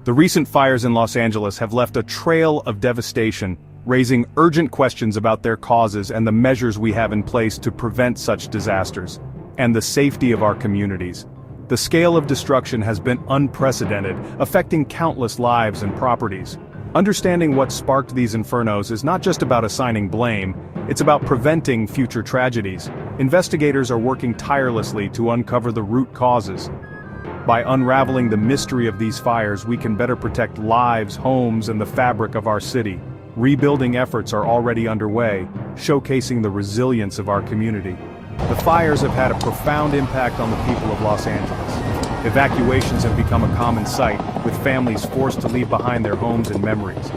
The recent fires in Los Angeles have left a trail of devastation, raising urgent questions about their causes and the measures we have in place to prevent such disasters, and the safety of our communities. The scale of destruction has been unprecedented, affecting countless lives and properties. Understanding what sparked these infernos is not just about assigning blame, it's about preventing future tragedies. Investigators are working tirelessly to uncover the root causes. By unraveling the mystery of these fires, we can better protect lives, homes, and the fabric of our city. Rebuilding efforts are already underway, showcasing the resilience of our community. The fires have had a profound impact on the people of Los Angeles. Evacuations have become a common sight, with families forced to leave behind their homes and memories.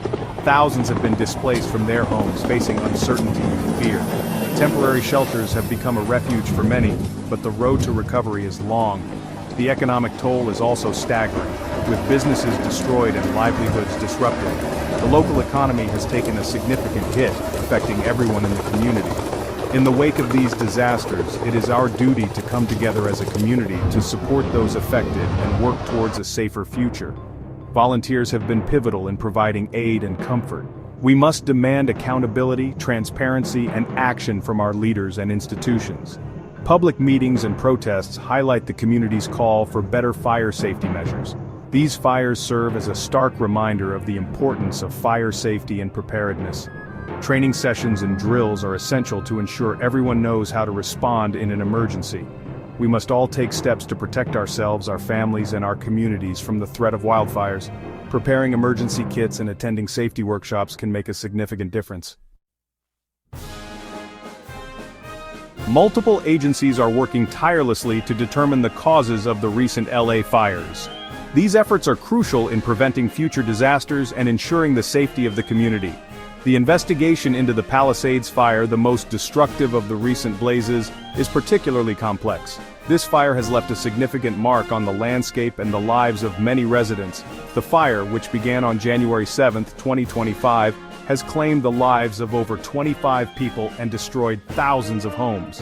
Thousands have been displaced from their homes, facing uncertainty and fear. Temporary shelters have become a refuge for many, but the road to recovery is long. The economic toll is also staggering, with businesses destroyed and livelihoods disrupted. The local economy has taken a significant hit, affecting everyone in the community. In the wake of these disasters, it is our duty to come together as a community to support those affected and work towards a safer future. Volunteers have been pivotal in providing aid and comfort. We must demand accountability, transparency, and action from our leaders and institutions. Public meetings and protests highlight the community's call for better fire safety measures. These fires serve as a stark reminder of the importance of fire safety and preparedness. Training sessions and drills are essential to ensure everyone knows how to respond in an emergency. We must all take steps to protect ourselves, our families, and our communities from the threat of wildfires. Preparing emergency kits and attending safety workshops can make a significant difference. Multiple agencies are working tirelessly to determine the causes of the recent LA fires. These efforts are crucial in preventing future disasters and ensuring the safety of the community. The investigation into the Palisades fire, the most destructive of the recent blazes, is particularly complex. This fire has left a significant mark on the landscape and the lives of many residents. The fire, which began on January 7, 2025, has claimed the lives of over 25 people and destroyed thousands of homes.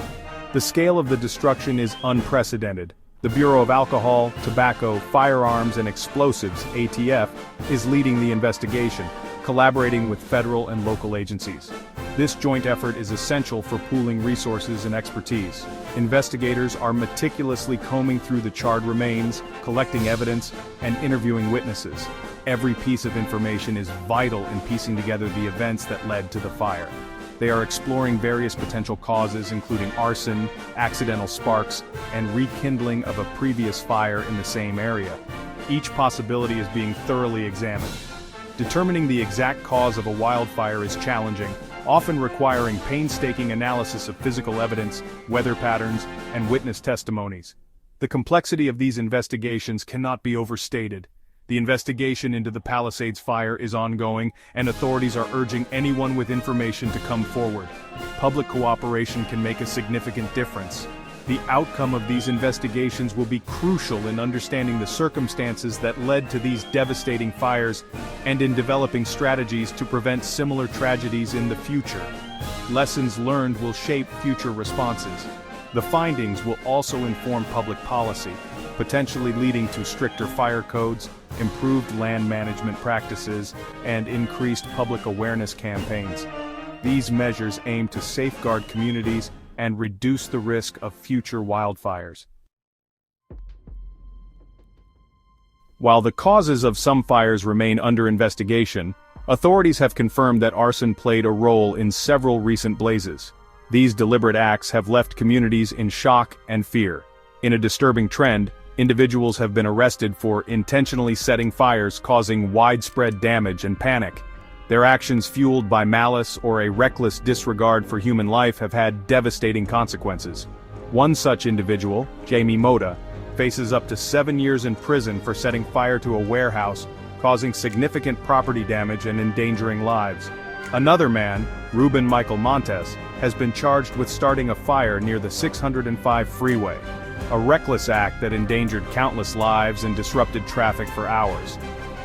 The scale of the destruction is unprecedented. The Bureau of Alcohol, Tobacco, Firearms and Explosives, ATF, is leading the investigation, collaborating with federal and local agencies. This joint effort is essential for pooling resources and expertise. Investigators are meticulously combing through the charred remains, collecting evidence, and interviewing witnesses. Every piece of information is vital in piecing together the events that led to the fire. They are exploring various potential causes, including arson, accidental sparks, and rekindling of a previous fire in the same area. Each possibility is being thoroughly examined. Determining the exact cause of a wildfire is challenging, often requiring painstaking analysis of physical evidence, weather patterns, and witness testimonies. The complexity of these investigations cannot be overstated. The investigation into the Palisades fire is ongoing, and authorities are urging anyone with information to come forward. Public cooperation can make a significant difference. The outcome of these investigations will be crucial in understanding the circumstances that led to these devastating fires and in developing strategies to prevent similar tragedies in the future. Lessons learned will shape future responses. The findings will also inform public policy, potentially leading to stricter fire codes, improved land management practices, and increased public awareness campaigns. These measures aim to safeguard communities and reduce the risk of future wildfires. While the causes of some fires remain under investigation, authorities have confirmed that arson played a role in several recent blazes. These deliberate acts have left communities in shock and fear. In a disturbing trend, individuals have been arrested for intentionally setting fires, causing widespread damage and panic. Their actions, fueled by malice or a reckless disregard for human life, have had devastating consequences. One such individual, Jamie Mota, faces up to 7 years in prison for setting fire to a warehouse, causing significant property damage and endangering lives. Another man, Ruben Michael Montes, has been charged with starting a fire near the 605 freeway, a reckless act that endangered countless lives and disrupted traffic for hours.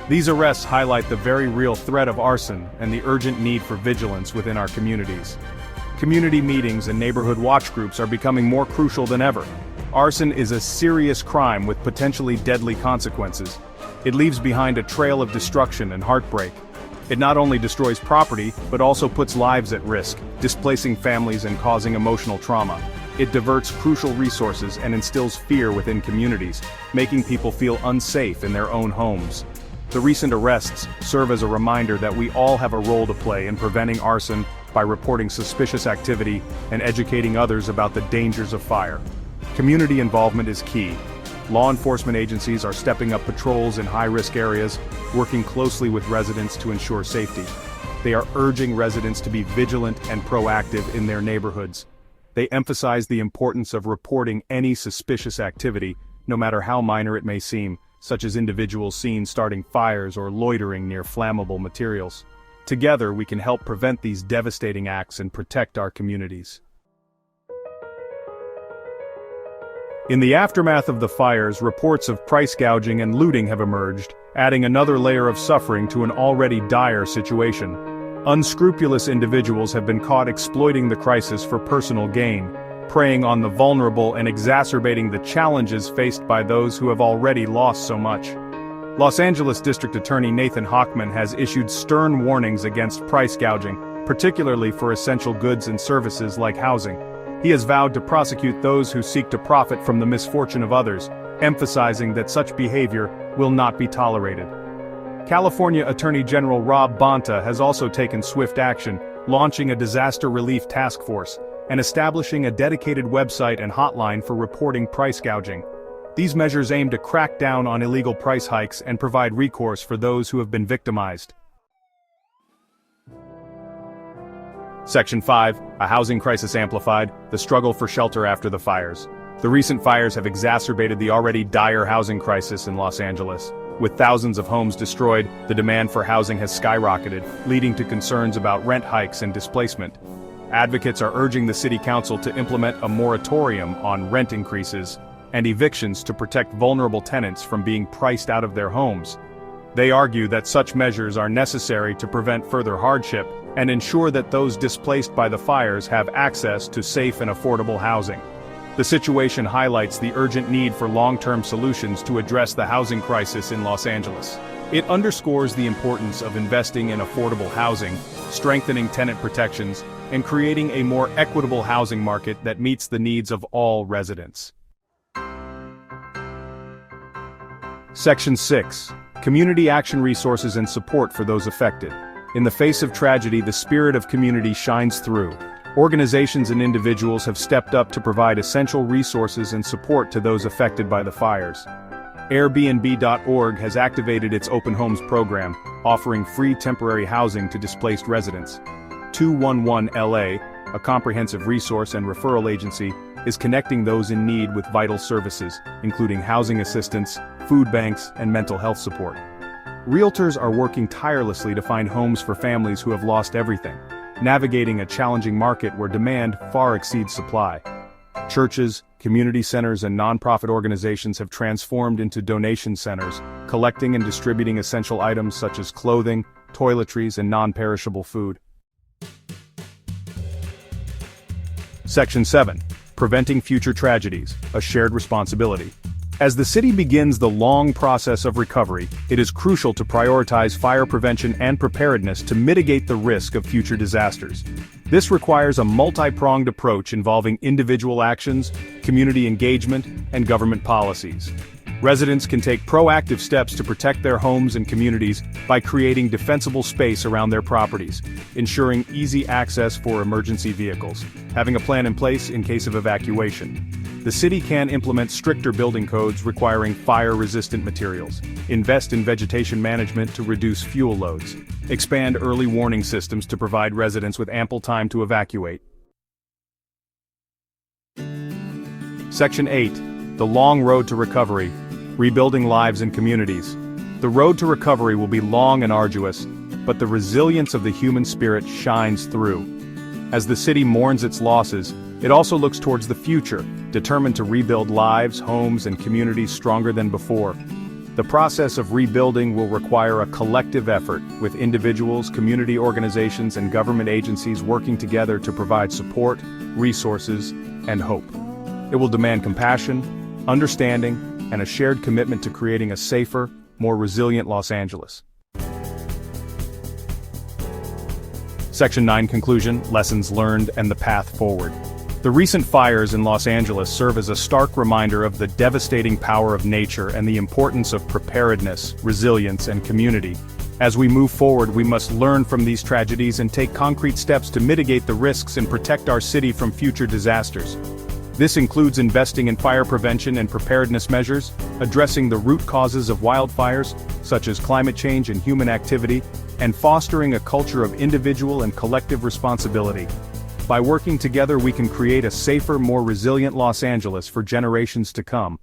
These arrests highlight the very real threat of arson and the urgent need for vigilance within our communities. Community meetings and neighborhood watch groups are becoming more crucial than ever. Arson is a serious crime with potentially deadly consequences. It leaves behind a trail of destruction and heartbreak. It not only destroys property, but also puts lives at risk, displacing families and causing emotional trauma. It diverts crucial resources and instills fear within communities, making people feel unsafe in their own homes. The recent arrests serve as a reminder that we all have a role to play in preventing arson by reporting suspicious activity and educating others about the dangers of fire. Community involvement is key. Law enforcement agencies are stepping up patrols in high-risk areas, working closely with residents to ensure safety. They are urging residents to be vigilant and proactive in their neighborhoods. They emphasize the importance of reporting any suspicious activity, no matter how minor it may seem, such as individuals seen starting fires or loitering near flammable materials. Together, we can help prevent these devastating acts and protect our communities. In the aftermath of the fires, reports of price gouging and looting have emerged, adding another layer of suffering to an already dire situation. Unscrupulous individuals have been caught exploiting the crisis for personal gain, preying on the vulnerable and exacerbating the challenges faced by those who have already lost so much. Los Angeles District Attorney Nathan Hochman has issued stern warnings against price gouging, particularly for essential goods and services like housing. He has vowed to prosecute those who seek to profit from the misfortune of others, emphasizing that such behavior will not be tolerated. California Attorney General Rob Bonta has also taken swift action, launching a disaster relief task force and establishing a dedicated website and hotline for reporting price gouging. These measures aim to crack down on illegal price hikes and provide recourse for those who have been victimized. Section 5, A Housing Crisis Amplified, the struggle for shelter after the fires. The recent fires have exacerbated the already dire housing crisis in Los Angeles. With thousands of homes destroyed, the demand for housing has skyrocketed, leading to concerns about rent hikes and displacement. Advocates are urging the city council to implement a moratorium on rent increases and evictions to protect vulnerable tenants from being priced out of their homes. They argue that such measures are necessary to prevent further hardship and ensure that those displaced by the fires have access to safe and affordable housing. The situation highlights the urgent need for long-term solutions to address the housing crisis in Los Angeles. It underscores the importance of investing in affordable housing, strengthening tenant protections, and creating a more equitable housing market that meets the needs of all residents. Section 6. Community action resources and support for those affected. In the face of tragedy, the spirit of community shines through. Organizations and individuals have stepped up to provide essential resources and support to those affected by the fires. Airbnb.org has activated its Open Homes program, offering free temporary housing to displaced residents. 211 LA, a comprehensive resource and referral agency, is connecting those in need with vital services, including housing assistance, food banks, and mental health support. Realtors are working tirelessly to find homes for families who have lost everything, navigating a challenging market where demand far exceeds supply. Churches, community centers, and nonprofit organizations have transformed into donation centers, collecting and distributing essential items such as clothing, toiletries, and non-perishable food. Section 7. Preventing future tragedies, a shared responsibility. As the city begins the long process of recovery, it is crucial to prioritize fire prevention and preparedness to mitigate the risk of future disasters. This requires a multi-pronged approach involving individual actions, community engagement, and government policies. Residents can take proactive steps to protect their homes and communities by creating defensible space around their properties, ensuring easy access for emergency vehicles, having a plan in place in case of evacuation. The city can implement stricter building codes requiring fire-resistant materials, invest in vegetation management to reduce fuel loads, expand early warning systems to provide residents with ample time to evacuate. Section 8. The Long Road to Recovery. Rebuilding lives and communities. The road to recovery will be long and arduous, but the resilience of the human spirit shines through. As the city mourns its losses, it also looks towards the future, determined to rebuild lives, homes, and communities stronger than before. The process of rebuilding will require a collective effort, with individuals, community organizations, and government agencies working together to provide support, resources, and hope. It will demand compassion, understanding, and a shared commitment to creating a safer, more resilient Los Angeles. Section 9 Conclusion, Lessons Learned and the Path Forward. The recent fires in Los Angeles serve as a stark reminder of the devastating power of nature and the importance of preparedness, resilience, and community. As we move forward, we must learn from these tragedies and take concrete steps to mitigate the risks and protect our city from future disasters. This includes investing in fire prevention and preparedness measures, addressing the root causes of wildfires, such as climate change and human activity, and fostering a culture of individual and collective responsibility. By working together, we can create a safer, more resilient Los Angeles for generations to come.